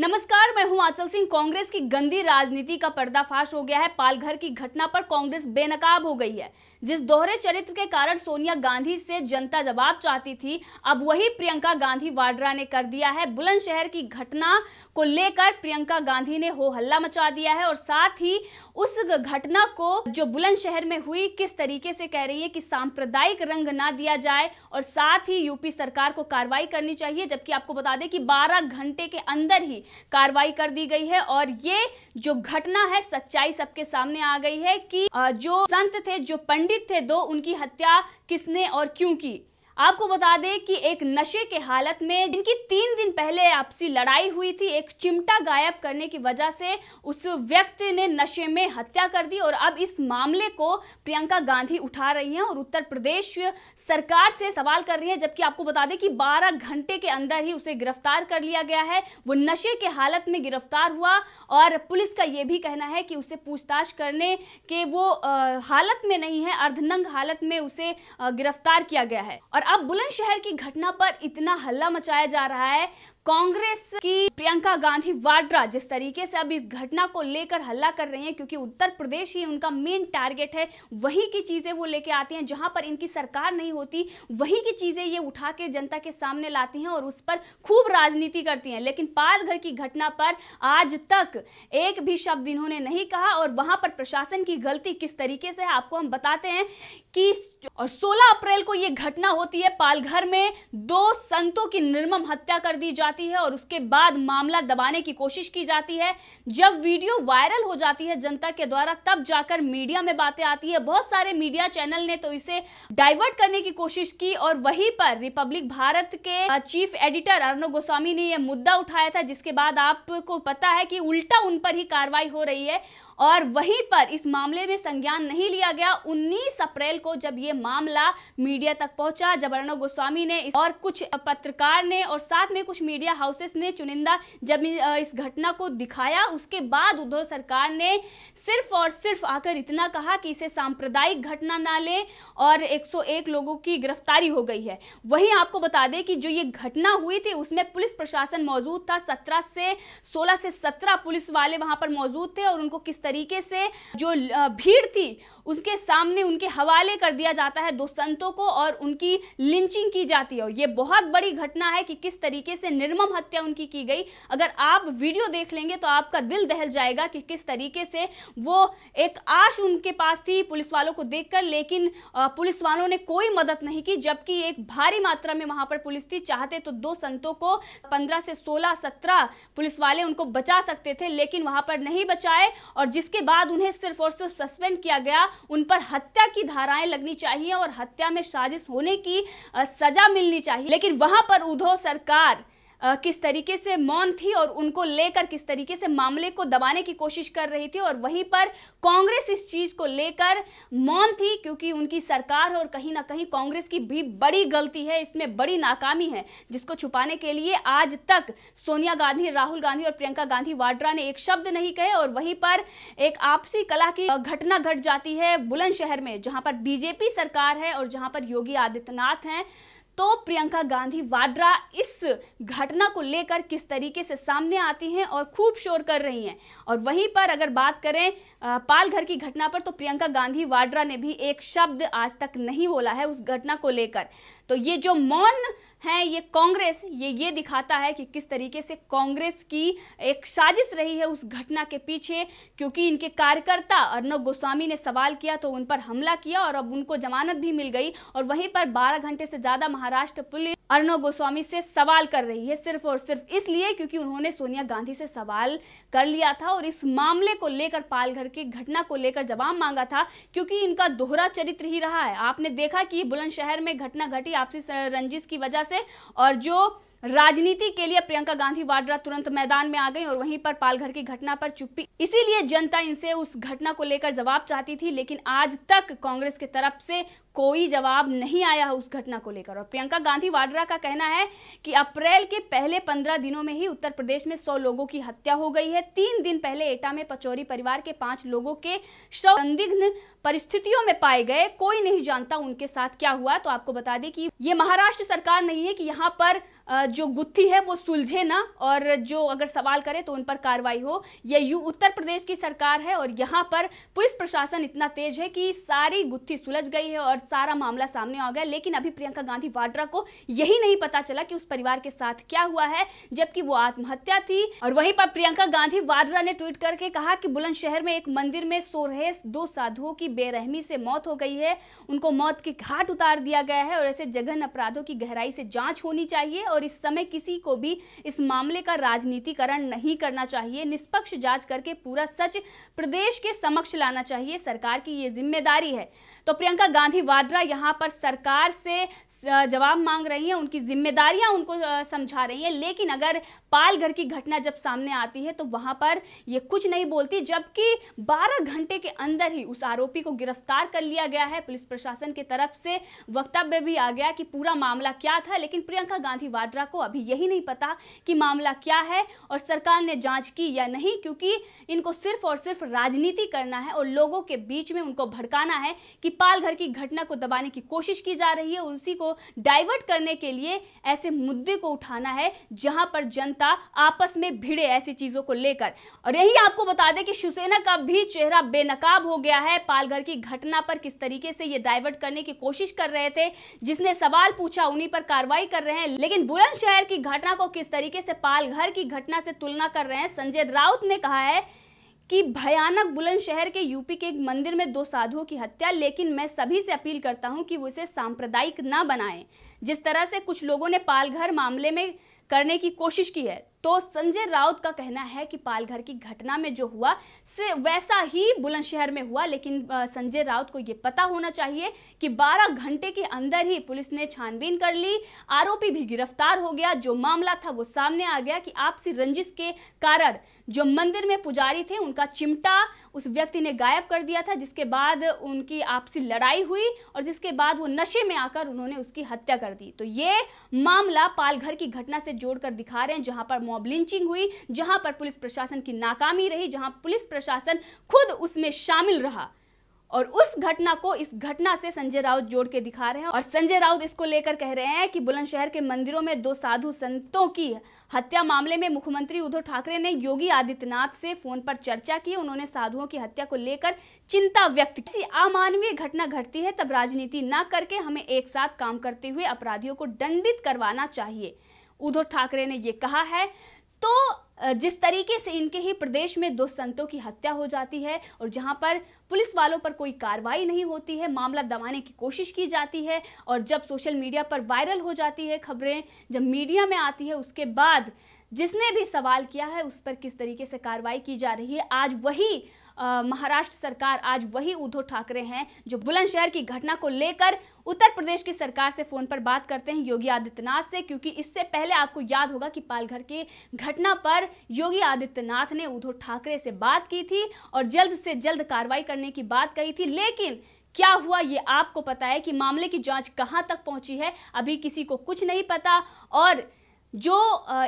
नमस्कार, मैं हूं आंचल सिंह। कांग्रेस की गंदी राजनीति का पर्दाफाश हो गया है। पालघर की घटना पर कांग्रेस बेनकाब हो गई है। जिस दोहरे चरित्र के कारण सोनिया गांधी से जनता जवाब चाहती थी, अब वही प्रियंका गांधी वाड्रा ने कर दिया है। बुलंदशहर की घटना को लेकर प्रियंका गांधी ने हो हल्ला मचा दिया है और साथ ही उस घटना को जो बुलंदशहर में हुई किस तरीके से कह रही है कि सांप्रदायिक रंग ना दिया जाए और साथ ही यूपी सरकार को कार्रवाई करनी चाहिए। जबकि आपको बता दें कि 12 घंटे के अंदर ही कार्रवाई कर दी गई है और ये जो घटना है, सच्चाई सबके सामने आ गई है कि जो संत थे, जो पंडित थे दो, उनकी हत्या किसने और क्यों की। आपको बता दें कि एक नशे के हालत में जिनकी 3 दिन पहले आपसी लड़ाई हुई थी, एक चिमटा गायब करने की वजह से उस व्यक्ति ने नशे में हत्या कर दी और अब इस मामले को प्रियंका गांधी उठा रही हैं और उत्तर प्रदेश सरकार से सवाल कर रही है। जबकि आपको बता दें कि 12 घंटे के अंदर ही उसे गिरफ्तार कर लिया गया है। वो नशे के हालत में गिरफ्तार हुआ और पुलिस का यह भी कहना है कि उसे पूछताछ करने के वो हालत में नहीं है, अर्धनंग हालत में उसे गिरफ्तार किया गया है। और अब बुलंदशहर की घटना पर इतना हल्ला मचाया जा रहा है। कांग्रेस की प्रियंका गांधी वाड्रा जिस तरीके से अब इस घटना को लेकर हल्ला कर रही हैं, क्योंकि उत्तर प्रदेश ही उनका मेन टारगेट है, वही की चीजें वो लेके आती हैं। जहां पर इनकी सरकार नहीं होती, वही की चीजें ये उठा के जनता के सामने लाती हैं और उस पर खूब राजनीति करती हैं। लेकिन पालघर की घटना पर आज तक एक भी शब्द इन्होंने नहीं कहा और वहां पर प्रशासन की गलती किस तरीके से है आपको हम बताते हैं कि 16 अप्रैल को यह घटना होती है। पालघर में 2 संतों की निर्मम हत्या कर दी जाती है और उसके बाद मामला दबाने की कोशिश की जाती है। जब वीडियो वायरल हो जाती है जनता के द्वारा, तब जाकर मीडिया में बातें आती है। बहुत सारे मीडिया चैनल ने तो इसे डाइवर्ट करने की कोशिश की और वहीं पर रिपब्लिक भारत के चीफ एडिटर अर्नब गोस्वामी ने यह मुद्दा उठाया था, जिसके बाद आपको पता है कि उल्टा उन पर ही कार्रवाई हो रही है। और वहीं पर इस मामले में संज्ञान नहीं लिया गया। 19 अप्रैल को जब ये मामला मीडिया तक पहुंचा, जब अर्नब गोस्वामी ने और कुछ पत्रकार ने और साथ में कुछ मीडिया हाउसेस ने चुनिंदा जब इस घटना को दिखाया, उसके बाद उद्धव सरकार ने सिर्फ और सिर्फ आकर इतना कहा कि इसे सांप्रदायिक घटना ना ले और 101 लोगों की गिरफ्तारी हो गई है। वहीं आपको बता दें कि जो ये घटना हुई थी उसमें पुलिस प्रशासन मौजूद था। 16 से 17 पुलिस वाले वहां पर मौजूद थे और उनको किस तरीके से जो भीड़ थी उसके सामने उनके हवाले कर दिया जाता है 2 संतों को और उनकी लिंचिंग की जाती है। ये बहुत बड़ी घटना है कि किस तरीके से निर्मम हत्या उनकी की गई। अगर आप वीडियो देख लेंगे तो आपका दिल दहल जाएगा कि किस तरीके से वो एक आश उनके पास थी पुलिस वालों को देखकर, लेकिन पुलिस वालों ने कोई मदद नहीं की। जबकि एक भारी मात्रा में वहां पर पुलिस थी। चाहते तो 2 संतों को 15 से 16 17 पुलिस वाले उनको बचा सकते थे, लेकिन वहां पर नहीं बचाए और जिसके बाद उन्हें सिर्फ और सिर्फ सस्पेंड किया गया। उन पर हत्या की धाराएं लगनी चाहिए और हत्या में साजिश होने की सजा मिलनी चाहिए। लेकिन वहां पर उद्धव सरकार किस तरीके से मौन थी और उनको लेकर किस तरीके से मामले को दबाने की कोशिश कर रही थी। और वहीं पर कांग्रेस इस चीज को लेकर मौन थी, क्योंकि उनकी सरकार और कहीं ना कहीं कांग्रेस की भी बड़ी गलती है, इसमें बड़ी नाकामी है, जिसको छुपाने के लिए आज तक सोनिया गांधी, राहुल गांधी और प्रियंका गांधी वाड्रा ने एक शब्द नहीं कहे। और वहीं पर एक आपसी कलह की घटना घट जाती है बुलंदशहर में, जहां पर बीजेपी सरकार है और जहां पर योगी आदित्यनाथ हैं। तो प्रियंका गांधी वाड्रा इस घटना को लेकर किस तरीके से सामने आती हैं और खूब शोर कर रही हैं। और वहीं पर अगर बात करें पालघर की घटना पर, तो प्रियंका गांधी वाड्रा ने भी एक शब्द आज तक नहीं बोला है उस घटना को लेकर। तो ये जो मौन है, ये कांग्रेस ये दिखाता है कि किस तरीके से कांग्रेस की एक साजिश रही है उस घटना के पीछे, क्योंकि इनके कार्यकर्ता अर्नब गोस्वामी ने सवाल किया तो उन पर हमला किया और अब उनको जमानत भी मिल गई। और वहीं पर 12 घंटे से ज्यादा महाराष्ट्र पुलिस अर्नब गोस्वामी से सवाल कर रही है, सिर्फ और सिर्फ इसलिए क्योंकि उन्होंने सोनिया गांधी से सवाल कर लिया था और इस मामले को लेकर, पालघर की घटना को लेकर जवाब मांगा था, क्योंकि इनका दोहरा चरित्र ही रहा है। आपने देखा कि बुलंदशहर में घटना घटी आपसी रंजिश की वजह से, और जो राजनीति के लिए प्रियंका गांधी वाड्रा तुरंत मैदान में आ गई और वहीं पर पालघर की घटना पर चुप्पी। इसीलिए जनता इनसे उस घटना को लेकर जवाब चाहती थी, लेकिन आज तक कांग्रेस की तरफ से कोई जवाब नहीं आया है उस घटना को लेकर। और प्रियंका गांधी वाड्रा का कहना है कि अप्रैल के पहले 15 दिनों में ही उत्तर प्रदेश में 100 लोगों की हत्या हो गई है। 3 दिन पहले एटा में पचौरी परिवार के 5 लोगों के शव संदिग्ध परिस्थितियों में पाए गए। कोई नहीं जानता उनके साथ क्या हुआ। तो आपको बता दें कि ये महाराष्ट्र सरकार नहीं है कि यहाँ पर जो गुत्थी है वो सुलझे ना, और जो अगर सवाल करे तो उन पर कार्रवाई हो। ये उत्तर प्रदेश की सरकार है और यहाँ पर पुलिस प्रशासन इतना तेज है कि सारी गुत्थी सुलझ गई है और सारा मामला सामने आ गया। लेकिन अभी प्रियंका गांधी वाड्रा को यही नहीं पता चला कि उस परिवार के साथ क्या हुआ है, जबकि वो आत्महत्या थी। और वहीं पर प्रियंका गांधी वाड्रा ने ट्वीट करके कहा कि बुलंदशहर में एक मंदिर में सो रहे 2 साधुओं की बेरहमी से मौत हो गई है, उनको मौत के घाट उतार दिया गया है और ऐसे जघन्य अपराधों की गहराई से जांच होनी चाहिए और इस समय किसी को भी इस मामले का राजनीतिकरण नहीं करना चाहिए। निष्पक्ष जांच करके पूरा सच प्रदेश के समक्ष लाना चाहिए, सरकार की ये जिम्मेदारी है। तो प्रियंका गांधी वाड्रा यहाँ पर सरकार से जवाब मांग रही हैं, उनकी जिम्मेदारियां उनको समझा रही हैं। लेकिन अगर पालघर की घटना जब सामने आती है तो वहां पर ये कुछ नहीं बोलती, जबकि 12 घंटे के अंदर ही उस आरोपी को गिरफ्तार कर लिया गया है। पुलिस प्रशासन की तरफ से वक्तव्य भी आ गया कि पूरा मामला क्या था, लेकिन प्रियंका गांधी वाड्रा को अभी यही नहीं पता कि मामला क्या है और सरकार ने जांच की या नहीं, क्योंकि इनको सिर्फ और सिर्फ राजनीति करना है और लोगों के बीच में उनको भड़काना है कि पालघर की घटना को दबाने की कोशिश की जा रही है, उसी को डाइवर्ट करने के लिए ऐसे मुद्दे को उठाना है जहां पर जनता आपस में भिड़े ऐसी चीजों को लेकर। और यही आपको बता दें कि शिवसेना का भी चेहरा बेनकाब हो गया है। पालघर की घटना पर किस तरीके से ये डाइवर्ट करने की कोशिश कर रहे थे, जिसने सवाल पूछा उन्हीं पर कार्रवाई कर रहे हैं, लेकिन बुलंदशहर की घटना को किस तरीके से पालघर की घटना से तुलना कर रहे हैं। संजय राउत ने कहा है कि भयानक बुलंदशहर के यूपी के एक मंदिर में 2 साधुओं की हत्या, लेकिन मैं सभी से अपील करता हूं कि वो इसे सांप्रदायिक ना बनाएं, जिस तरह से कुछ लोगों ने पालघर मामले में करने की कोशिश की है। तो संजय राउत का कहना है कि पालघर की घटना में जो हुआ से वैसा ही बुलंदशहर में हुआ, लेकिन संजय राउत को ये पता होना चाहिए कि 12 घंटे के अंदर ही पुलिस ने छानबीन कर ली, आरोपी भी गिरफ्तार हो गया, जो मामला था वो सामने आ गया कि आपसी रंजिश के कारण जो मंदिर में पुजारी थे उनका चिमटा उस व्यक्ति ने गायब कर दिया था, जिसके बाद उनकी आपसी लड़ाई हुई और जिसके बाद वो नशे में आकर उन्होंने उसकी हत्या कर दी। तो ये मामला पालघर की घटना से जोड़कर दिखा रहे हैं, जहां पर मॉब लिंचिंग हुई, जहां पर पुलिस प्रशासन की नाकामी रही, जहां पुलिस प्रशासन खुद उसमें शामिल रहा। और उस घटना को इस घटना से संजय राउत जोड़ के दिखा रहे हैं। और संजय राउत इसको लेकर कह रहे हैं कि बुलंदशहर के मंदिरों में 2 साधु संतों की हत्या मामले में मुख्यमंत्री उद्धव ठाकरे ने योगी आदित्यनाथ से फोन पर चर्चा की। उन्होंने साधुओं की हत्या को लेकर चिंता व्यक्त की। किसी अमानवीय घटना घटती है तब राजनीति न करके हमें एक साथ काम करते हुए अपराधियों को दंडित करवाना चाहिए, उद्धव ठाकरे ने यह कहा है। तो जिस तरीके से इनके ही प्रदेश में 2 संतों की हत्या हो जाती है और जहां पर पुलिस वालों पर कोई कार्रवाई नहीं होती है, मामला दबाने की कोशिश की जाती है, और जब सोशल मीडिया पर वायरल हो जाती है खबरें, जब मीडिया में आती है, उसके बाद जिसने भी सवाल किया है उस पर किस तरीके से कार्रवाई की जा रही है। आज वही महाराष्ट्र सरकार, आज वही उद्धव ठाकरे हैं जो बुलंदशहर की घटना को लेकर उत्तर प्रदेश की सरकार से फोन पर बात करते हैं, योगी आदित्यनाथ से, क्योंकि इससे पहले आपको याद होगा कि पालघर की घटना पर योगी आदित्यनाथ ने उद्धव ठाकरे से बात की थी और जल्द से जल्द कार्रवाई करने की बात कही थी। लेकिन क्या हुआ ये आपको पता है कि मामले की जांच कहां तक पहुंची है, अभी किसी को कुछ नहीं पता। और जो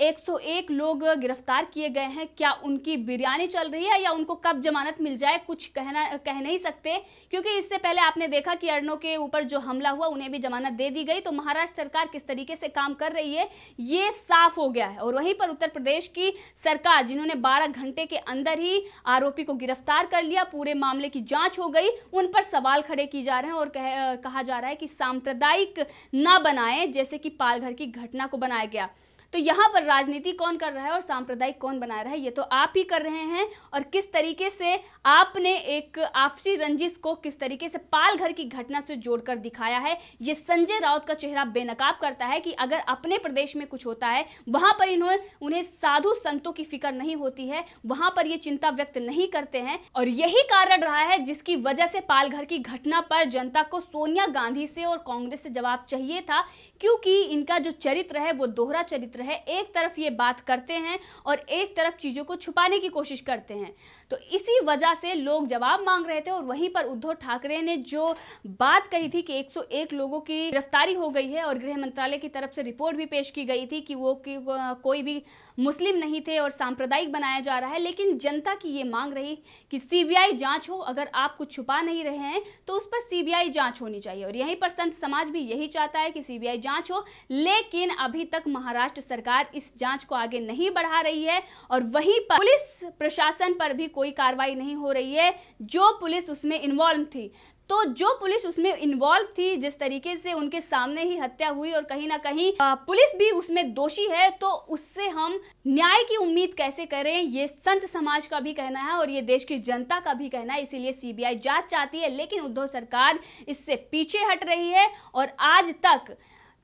101 लोग गिरफ्तार किए गए हैं, क्या उनकी बिरयानी चल रही है या उनको कब जमानत मिल जाए, कुछ कह नहीं सकते, क्योंकि इससे पहले आपने देखा कि अर्णव के ऊपर जो हमला हुआ उन्हें भी जमानत दे दी गई। तो महाराष्ट्र सरकार किस तरीके से काम कर रही है ये साफ हो गया है। और वहीं पर उत्तर प्रदेश की सरकार, जिन्होंने 12 घंटे के अंदर ही आरोपी को गिरफ्तार कर लिया, पूरे मामले की जांच हो गई, उन पर सवाल खड़े किए जा रहे हैं और कहा जा रहा है कि सांप्रदायिक ना बनाए जैसे कि पालघर की घटना को बनाया गया। तो यहाँ पर राजनीति कौन कर रहा है और सांप्रदायिक कौन बना रहा है, ये तो आप ही कर रहे हैं। और किस तरीके से आपने एक आपसी रंजिश को किस तरीके से पालघर की घटना से जोड़कर दिखाया है, ये संजय राउत का चेहरा बेनकाब करता है कि अगर अपने प्रदेश में कुछ होता है वहां पर उन्हें साधु संतों की फिक्र नहीं होती है, वहां पर ये चिंता व्यक्त नहीं करते हैं। और यही कारण रहा है जिसकी वजह से पालघर की घटना पर जनता को सोनिया गांधी से और कांग्रेस से जवाब चाहिए था, क्योंकि इनका जो चरित्र है वो दोहरा चरित्र है। एक तरफ ये बात करते हैं और एक तरफ चीजों को छुपाने की कोशिश करते हैं। तो इसी वजह से लोग जवाब मांग रहे थे। और वहीं पर उद्धव ठाकरे ने जो बात कही थी कि 101 लोगों की गिरफ्तारी हो गई है और गृह मंत्रालय की तरफ से रिपोर्ट भी पेश की गई थी कि वो कोई भी मुस्लिम नहीं थे और सांप्रदायिक बनाया जा रहा है, लेकिन जनता की ये मांग रही कि सीबीआई जांच हो। अगर आप कुछ छुपा नहीं रहे हैं तो उस पर सीबीआई जांच होनी चाहिए। और यहीं पर संत समाज भी यही चाहता है कि सीबीआई जांच हो, लेकिन अभी तक महाराष्ट्र सरकार इस जांच को आगे नहीं बढ़ा रही है और वहीं पर पुलिस प्रशासन पर भी कोई कार्रवाई नहीं हो रही है। जो पुलिस उसमें इन्वॉल्व थी, तो जो पुलिस उसमें इन्वॉल्व थी, जिस तरीके से उनके सामने ही हत्या हुई और कहीं ना कहीं पुलिस भी उसमें दोषी है, तो उससे हम न्याय की उम्मीद कैसे करें, ये संत समाज का भी कहना है और ये देश की जनता का भी कहना है। इसीलिए सीबीआई जांच चाहती है, लेकिन उद्धव सरकार इससे पीछे हट रही है और आज तक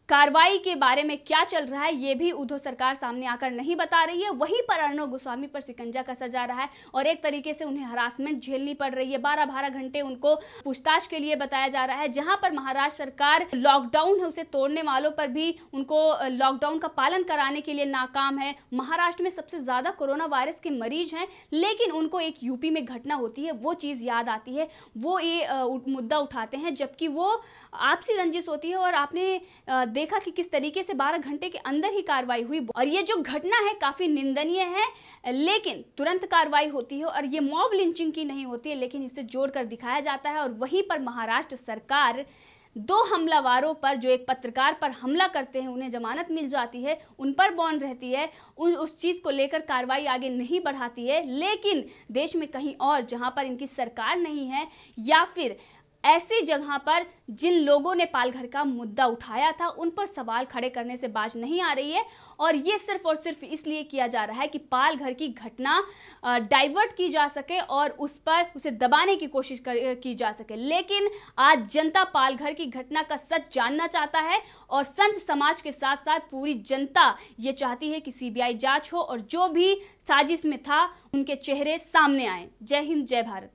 कार्रवाई के बारे में क्या चल रहा है ये भी उद्धव सरकार सामने आकर नहीं बता रही है। वहीं पर अर्णव गोस्वामी पर शिकंजा कसा जा रहा है और एक तरीके से उन्हें हरासमेंट झेलनी पड़ रही है। 12-12 घंटे उनको पूछताछ के लिए बताया जा रहा है। जहां पर महाराष्ट्र सरकार लॉकडाउन है उसे तोड़ने वालों पर भी उनको लॉकडाउन का पालन कराने के लिए नाकाम है। महाराष्ट्र में सबसे ज्यादा कोरोना वायरस के मरीज हैं, लेकिन उनको एक यूपी में घटना होती है, वो चीज याद आती है, वो ये मुद्दा उठाते हैं, जबकि वो आपसी रंजिश होती है। और आपने देखा कि किस तरीके से 12 घंटे के अंदर ही कार्रवाई हुई और ये जो घटना है काफी निंदनीय है, लेकिन तुरंत कार्रवाई होती है और ये मॉब लिंचिंग की नहीं होती है, लेकिन इसे जोड़कर दिखाया जाता है। और वहीं पर महाराष्ट्र सरकार 2 हमलावरों पर, जो एक पत्रकार पर हमला करते हैं, उन्हें जमानत मिल जाती है, उन पर बॉन्ड रहती है, उस चीज को लेकर कार्रवाई आगे नहीं बढ़ाती है। लेकिन देश में कहीं और जहां पर इनकी सरकार नहीं है या फिर ऐसी जगह पर जिन लोगों ने पालघर का मुद्दा उठाया था उन पर सवाल खड़े करने से बाज नहीं आ रही है। और ये सिर्फ और सिर्फ इसलिए किया जा रहा है कि पालघर की घटना डाइवर्ट की जा सके और उसे दबाने की कोशिश की जा सके। लेकिन आज जनता पालघर की घटना का सच जानना चाहता है और संत समाज के साथ साथ पूरी जनता ये चाहती है कि सीबीआई जांच हो और जो भी साजिश में था उनके चेहरे सामने आए। जय हिंद, जय भारत।